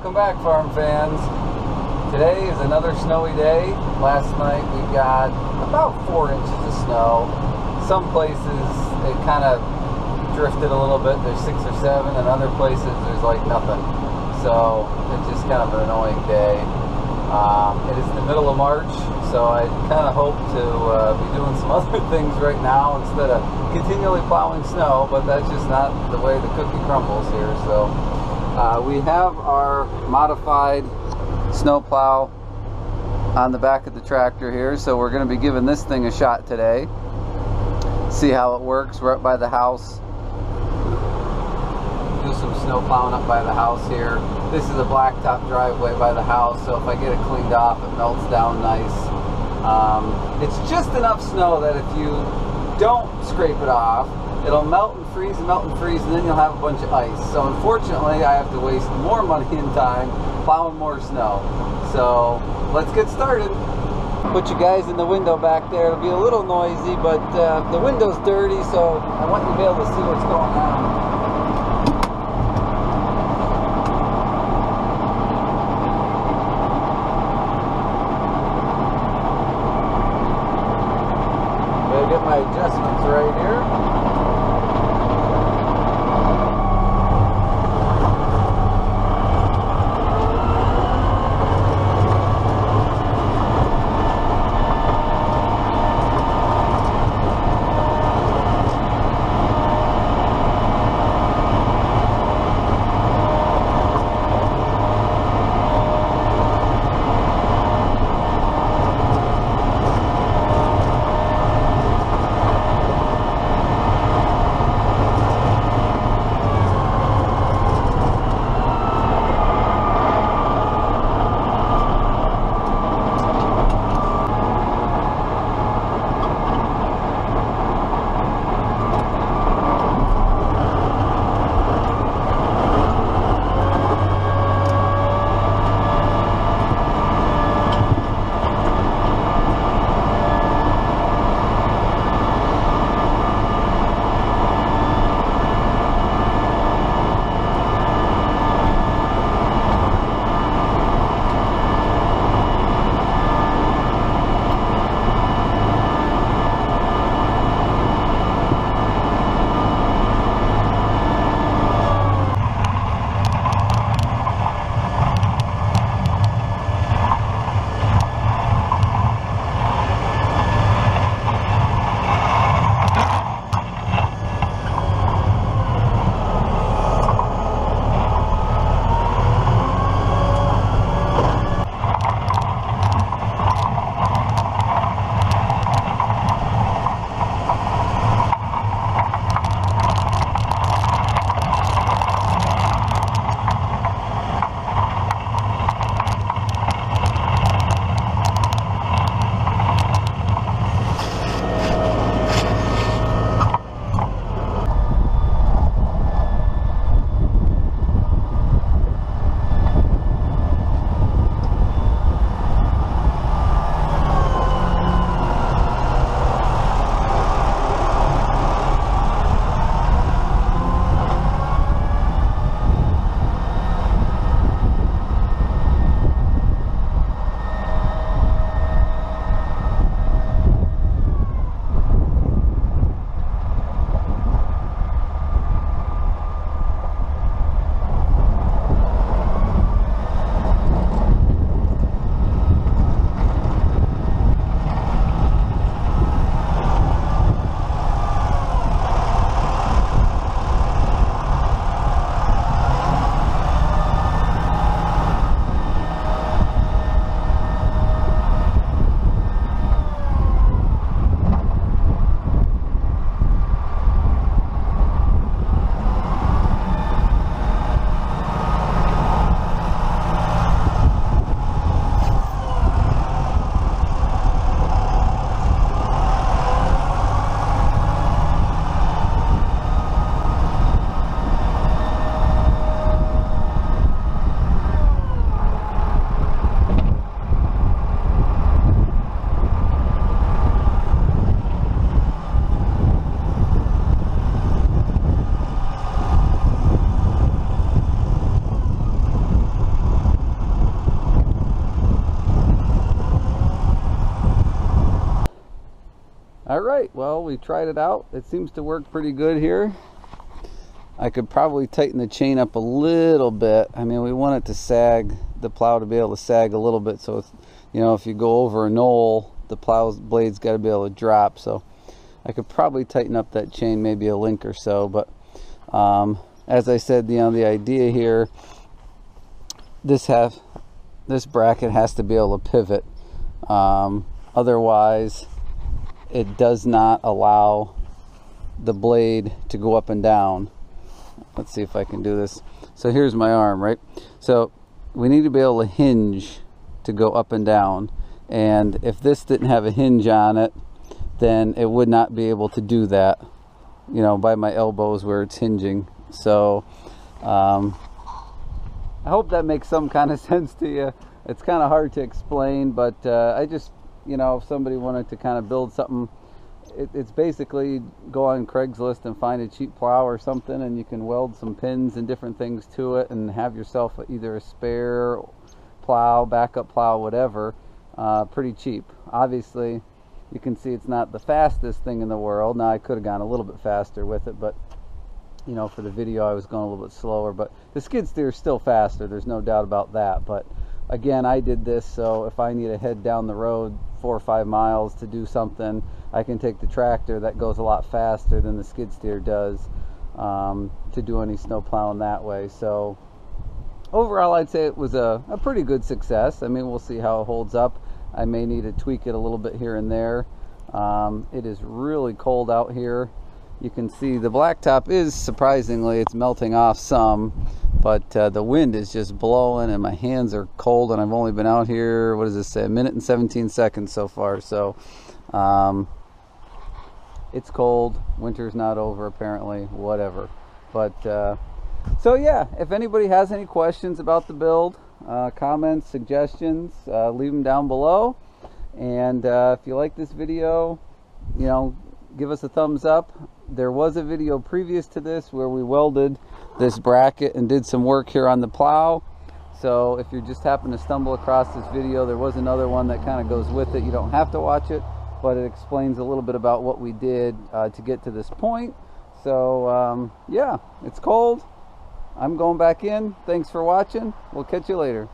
Welcome back, farm fans. Today is another snowy day. Last night we got about 4 inches of snow. Some places it kind of drifted a little bit. There's 6 or 7, and other places there's like nothing. So it's just kind of an annoying day. It is the middle of March, so I kind of hope to be doing some other things right now instead of continually plowing snow, but that's just not the way the cookie crumbles here. So we have our modified snowplow on the back of the tractor here, so we're going to be giving this thing a shot today. See how it works. We're up by the house. Do some snow plowing up by the house here. This is a blacktop driveway by the house, so if I get it cleaned off, it melts down nice. It's just enough snow that if you don't scrape it off, it'll melt and freeze, and then you'll have a bunch of ice. So unfortunately, I have to waste more money and time plowing more snow. So let's get started. Put you guys in the window back there. It'll be a little noisy, but the window's dirty, so I want you to be able to see what's going on. Gotta get my adjustments right here. All right, well, we tried it out. It seems to work pretty good here. I could probably tighten the chain up a little bit. I mean, we want it to sag, the plow to be able to sag a little bit, so it's, you know, if you go over a knoll, the plow's blade's got to be able to drop. So I could probably tighten up that chain maybe a link or so. But as I said, you know, the idea here, this bracket has to be able to pivot. Otherwise, it does not allow the blade to go up and down. Let's see if I can do this. So here's my arm, right? So we need to be able to hinge to go up and down. And if this didn't have a hinge on it, then it would not be able to do that, you know, by my elbows where it's hinging. So I hope that makes some kind of sense to you. It's kind of hard to explain, but I just, you know, if somebody wanted to kind of build something, it's basically go on Craigslist and find a cheap plow or something, and you can weld some pins and different things to it and have yourself either a spare plow, backup plow, whatever, pretty cheap. Obviously, you can see it's not the fastest thing in the world. Now, I could have gone a little bit faster with it, but, you know, for the video, I was going a little bit slower. But the skid steer is still faster. There's no doubt about that. But again, I did this, so if I need to head down the road 4 or 5 miles to do something, I can take the tractor that goes a lot faster than the skid steer does to do any snow plowing that way. So overall, I'd say it was a pretty good success. I mean, we'll see how it holds up. I may need to tweak it a little bit here and there. It is really cold out here. You can see the blacktop is, surprisingly, it's melting off some, but the wind is just blowing and my hands are cold, and I've only been out here, what does this say, 1 minute and 17 seconds so far. So it's cold. Winter's not over, apparently, whatever. But so yeah, if anybody has any questions about the build, comments, suggestions, leave them down below. And if you like this video, you know, give us a thumbs up. There was a video previous to this where we welded this bracket and did some work here on the plow. So if you just happen to stumble across this video, there was another one that kind of goes with it. You don't have to watch it, but it explains a little bit about what we did to get to this point. So yeah, it's cold. I'm going back in. Thanks for watching. We'll catch you later.